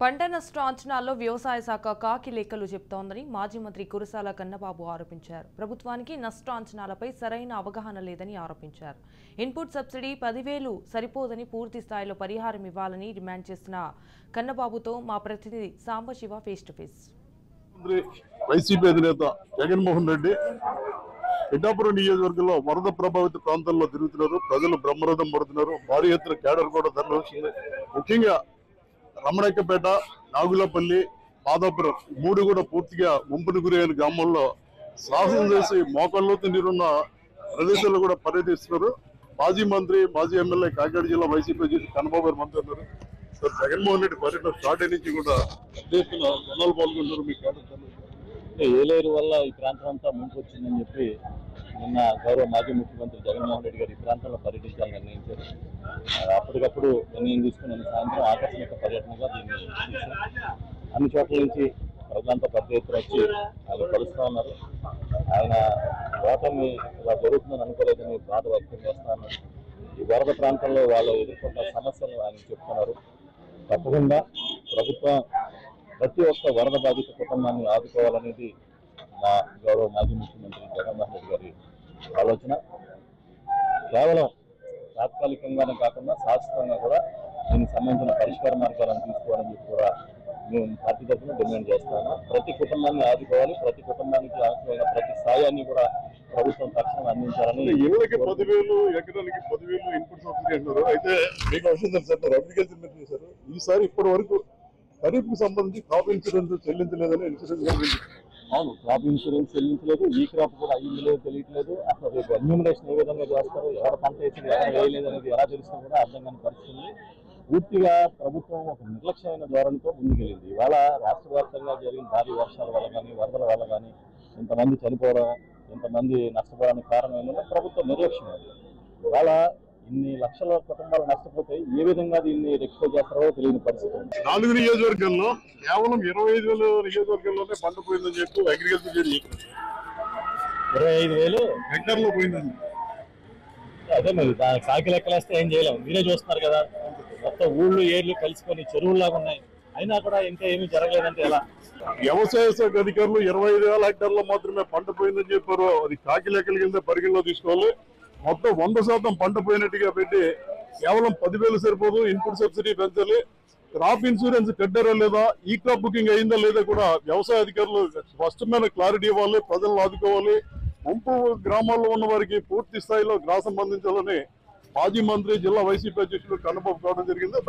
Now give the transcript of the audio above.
పంట నష్ట అంచనాల్లో వ్యవసాయ శాఖ కాకి లెక్కలు చెబుతోందని మాజీ మంత్రి కురసాల కన్నబాబు ఆరోపించారు. ప్రభుత్వానికి నష్ట అంచనాలపై సరైన అవగాహన లేదని ఆరోపించారు. ఇన్పుట్ సబ్సిడీ 10,000 సరిపోదని పూర్తి స్థాయిలో పరిహారం ఇవ్వాలని డిమాండ్ చేసిన కన్నబాబుతో మా ప్రతినిధి Sambasiva face to face. YCP అధినేత జగన్మోహన్ రెడ్డి పిఠాపురం నియోజకవర్గంలో వరద ప్రభావిత ప్రాంతాల్లో తిరుగుతున్నారు. ప్రజలు బ్రహ్మరథం పడుతున్నారు. భారీ ఎత్తున కేడర్ కూడా తరలి వస్తుంది. ముఖ్యంగా రమణయ్యపేట, నాగులపల్లి, మాదాపురం మూడు కూడా పూర్తిగా ముంపును గురైన గ్రామాల్లో సాహసం చేసి మోకాళ్ళతో నీరున్న ప్రదేశాల్లో కూడా పర్యటిస్తున్నారు. మాజీ మంత్రి, మాజీ ఎమ్మెల్యే కాకినాడ జిల్లా వైసీపీ అధ్యక్షుడు కన్నబాబు గారు మంత్రి ఉన్నారు. జగన్మోహన్ రెడ్డి పర్యటన స్టార్ట్ నుంచి కూడా అధ్యక్షులు జనాలు పాల్గొంటున్నారు. మీ ఏలేరు వల్ల ఈ ప్రాంతం అంతా ముందుకు వచ్చిందని చెప్పి నిన్న గౌరవ మాజీ ముఖ్యమంత్రి జగన్మోహన్ రెడ్డి గారు ఈ ప్రాంతంలో పర్యటించాలని నిర్ణయించారు. అప్పటికప్పుడు నిర్ణయం తీసుకుని సాయంత్రం ఆకస్మిక పర్యటనగా దీన్ని అన్ని చోట్ల నుంచి ప్రజలంతా పెద్ద ఎత్తున వచ్చి ఆయన కలుస్తూ ఉన్నారు. ఆయన ఓటమి ఇలా జరుగుతుందని అనుకోలేదని బాధ వ్యక్తం చేస్తా ఉన్నారు. ఈ వరద ప్రాంతంలో వాళ్ళు ఎదుర్కొన్న సమస్యలు ఆయన చెప్తున్నారు. తప్పకుండా ప్రభుత్వం ప్రతి ఒక్క వరద బాధిత కుటుంబాన్ని ఆదుకోవాలనేది మా గౌరవ మాజీ ముఖ్యమంత్రి జగన్మోహన్ రెడ్డి గారి ఆలోచన. కేవలం తాత్కాలికంగానే కాకుండా శాశ్వతంగా కూడా దీనికి సంబంధించిన పరిష్కార మార్గాలను తీసుకోవాలని చెప్పి కూడా మేము పార్టీ తరఫున డిమాండ్ చేస్తాను. ప్రతి కుటుంబాన్ని ఆదుకోవాలి. ప్రతి కుటుంబానికి అవసరమైన ప్రతి సాయాన్ని కూడా ప్రభుత్వం తక్షణం అందించాలని. ఇళ్ళకి 10,000, ఎకరానికి 10,000 ఇన్పుట్ సబ్సిడీ అంటున్నారు. అయితే మీకు అవసరం తెలుసు, అగ్రికల్చర్ మీద చేశారు. ఈసారి ఇప్పటి వరకు ఖరీఫ్ కు సంబంధించి క్రాప్ ఇన్సూరెన్స్ చెల్లించలేదని ఇన్సూరెన్స్ అవును, క్రాప్ ఇన్సూరెన్స్ చెల్లించలేదు. ఈ క్రాప్ కూడా అయ్యింది లేదు, తెలియట్లేదు. అసలు రేపు ఎన్యూమరేషన్ ఏ విధంగా చేస్తారు, ఎవరు పంట వేసింది, ఎవరు వేయలేదు అనేది ఎలా తెలుస్తుందో కూడా అర్థం కాని పరిస్థితుంది. పూర్తిగా ప్రభుత్వం ఒక నిర్లక్ష్యమైన ధోరణితో ముందుకెళ్ళింది. ఇవాళ రాష్ట్ర వ్యాప్తంగా జరిగిన భారీ వర్షాల వల్ల కానీ, వరదల వల్ల కానీ ఇంతమంది చనిపోవడం, ఇంతమంది నష్టపోవడానికి కారణం ఏంటంటే ప్రభుత్వం నిర్లక్ష్యం. ఇవాళ ఇన్ని లక్షల కుటుంబాలు నష్టపోతే ఏ విధంగా దీన్ని రెక్టిఫై చేస్తారో తెలియని పరిస్థితి. 4 నియోజకవర్గాల్లో కేవలం 25,000 నియోజకవర్గాల్లోనే పంట పోయిందని చెప్పి అగ్రికల్చర్ 25,000 హెక్టార్లో పోయిందని. అదే మరి కాకి లెక్కలేస్తే ఏం చేయలేము. మీరే చూస్తున్నారు కదా, మొత్తం ఊళ్ళు ఏర్లు కలిసిపోయి చెరువుల్లాగా ఉన్నాయి. అయినా కూడా ఇంకా ఏమీ జరగలేదంటే ఎలా? వ్యవసాయ శాఖ అధికారులు 25,000 హెక్టార్లో మాత్రమే పంట పోయిందని చెప్పారు. అది కాకి లెక్కల కింద పరిగణలో తీసుకోవాలి. మొత్తం 100% పంట పోయినట్టుగా పెట్టి కేవలం 10,000 సరిపోదు. ఇన్పుట్ సబ్సిడీ పెంచాలి. క్రాప్ ఇన్సూరెన్స్ కట్టారా లేదా, ఈ క్రాప్ బుకింగ్ అయిందా లేదా కూడా వ్యవసాయ అధికారులు స్పష్టమైన క్లారిటీ ఇవ్వాలి. ప్రజలను ఆదుకోవాలి. ముంపు గ్రామాల్లో ఉన్న వారికి పూర్తి స్థాయిలో గ్రాసం అందించాలని మాజీ మంత్రి, జిల్లా వైసీపీ అధ్యక్షుడు కన్నబాబు కావడం జరిగింది.